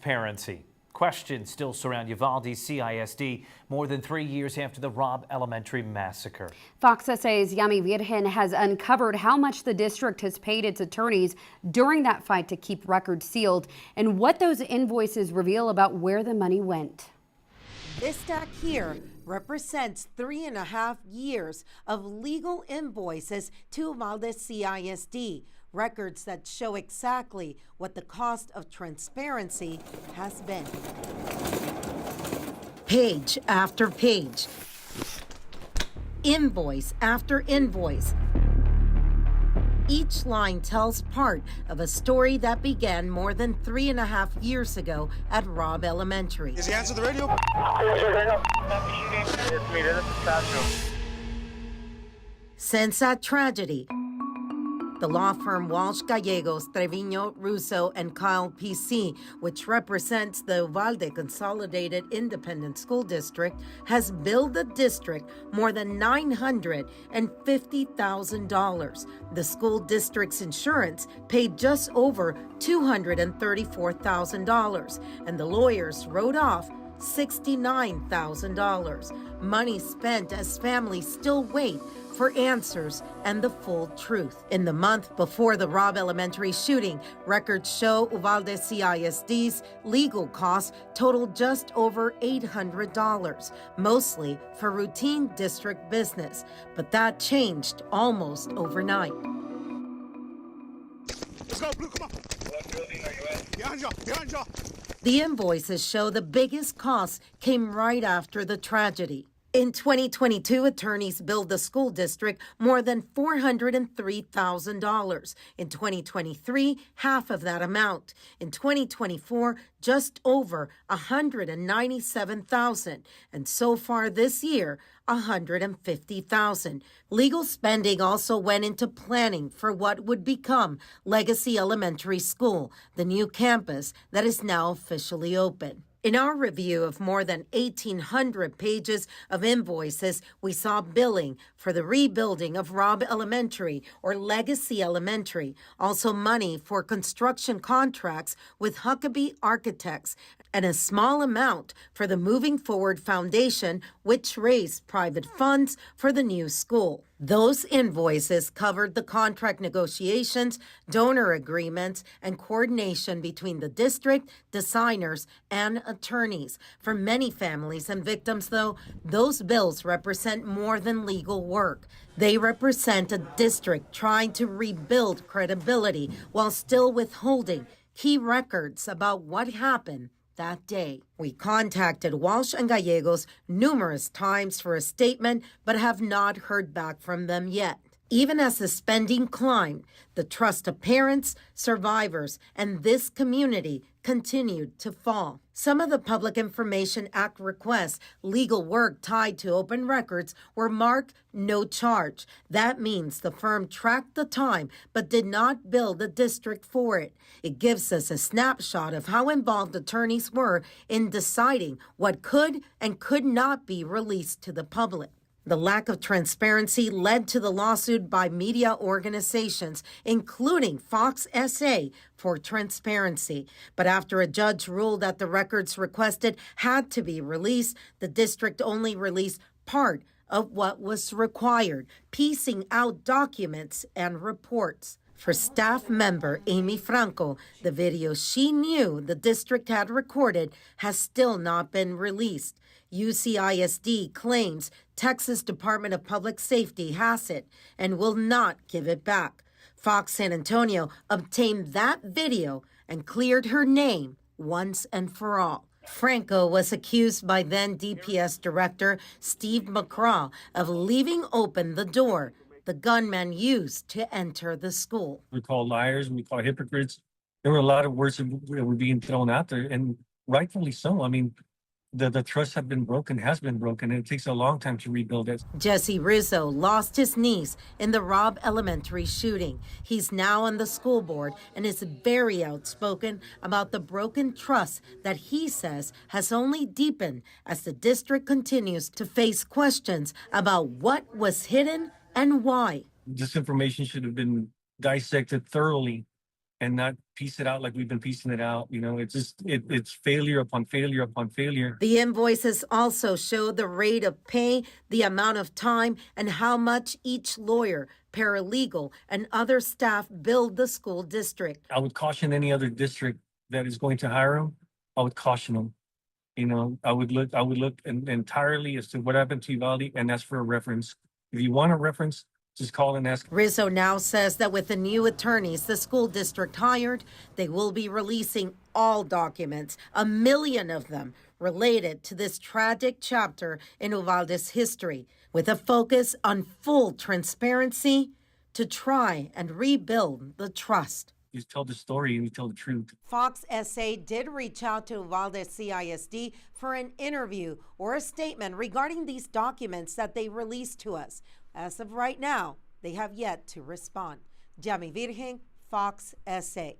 transparency. Questions still surround Uvalde CISD more than 3 years after the Robb Elementary massacre. Fox SA's Yami Virgen has uncovered how much the district has paid its attorneys during that fight to keep records sealed and what those invoices reveal about where the money went. This stack here represents 3.5 years of legal invoices to Uvalde CISD, records that show exactly what the cost of transparency has been. Page after page, invoice after invoice. Each line tells part of a story that began more than 3.5 years ago at Robb Elementary. Is he answered the radio? Since that tragedy, the law firm Walsh, Gallegos, Trevino, Russo, and Kyle PC, which represents the Uvalde Consolidated Independent School District, has billed the district more than $950,000. The school district's insurance paid just over $234,000, and the lawyers wrote off $69,000. Money spent as families still wait for answers and the full truth. In the month before the Robb Elementary shooting, records show Uvalde CISD's legal costs totaled just over $800, mostly for routine district business. But that changed almost overnight. Let's go, Blue, come on. What building are you at? Behind you, behind you. The invoices show the biggest costs came right after the tragedy. In 2022, attorneys billed the school district more than $403,000. In 2023, half of that amount. In 2024, just over $197,000. And so far this year, $150,000. Legal spending also went into planning for what would become Legacy Elementary School, the new campus that is now officially open. In our review of more than 1,800 pages of invoices, we saw billing for the rebuilding of Robb Elementary or Legacy Elementary, also money for construction contracts with Huckabee Architects, and a small amount for the Moving Forward Foundation, which raised private funds for the new school. Those invoices covered the contract negotiations, donor agreements, and coordination between the district, designers, and attorneys. For many families and victims, though, those bills represent more than legal work. They represent a district trying to rebuild credibility while still withholding key records about what happened that day. We contacted Walsh and Gallegos numerous times for a statement, but have not heard back from them yet. Even as the spending climbed, the trust of parents, survivors, and this community continued to fall. Some of the Public Information Act requests, legal work tied to open records, were marked no charge. That means the firm tracked the time but did not bill the district for it. It gives us a snapshot of how involved attorneys were in deciding what could and could not be released to the public. The lack of transparency led to the lawsuit by media organizations, including Fox SA, for transparency. But after a judge ruled that the records requested had to be released, the district only released part of what was required, piecing out documents and reports. For staff member Amy Franco, the video she knew the district had recorded has still not been released. UCISD claims Texas Department of Public Safety has it and will not give it back. Fox San Antonio obtained that video and cleared her name once and for all. Franco was accused by then DPS Director Steve McCraw of leaving open the door the gunman used to enter the school. We call liars, we call hypocrites. There were a lot of words that were being thrown out there, and rightfully so. I mean, the trust has been broken, and it takes a long time to rebuild it. Jesse Rizzo lost his niece in the Robb Elementary shooting. He's now on the school board and is very outspoken about the broken trust that he says has only deepened as the district continues to face questions about what was hidden and why. This information should have been dissected thoroughly and not piece it out like we've been piecing it out. You know, it's just it's failure upon failure upon failure. The invoices also show the rate of pay, the amount of time, and how much each lawyer, paralegal, and other staff billed the school district. I would caution any other district that is going to hire them. I would caution them. You know, I would look entirely as to what happened to Uvalde and ask for a reference. If you want a reference, just call and ask. Rizzo now says that with the new attorneys the school district hired, they will be releasing all documents, 1 million of them, related to this tragic chapter in Uvalde's history, with a focus on full transparency to try and rebuild the trust. You tell the story and you tell the truth. Fox SA did reach out to Uvalde CISD for an interview or a statement regarding these documents that they released to us. As of right now, they have yet to respond. Yami Virgen, Fox SA.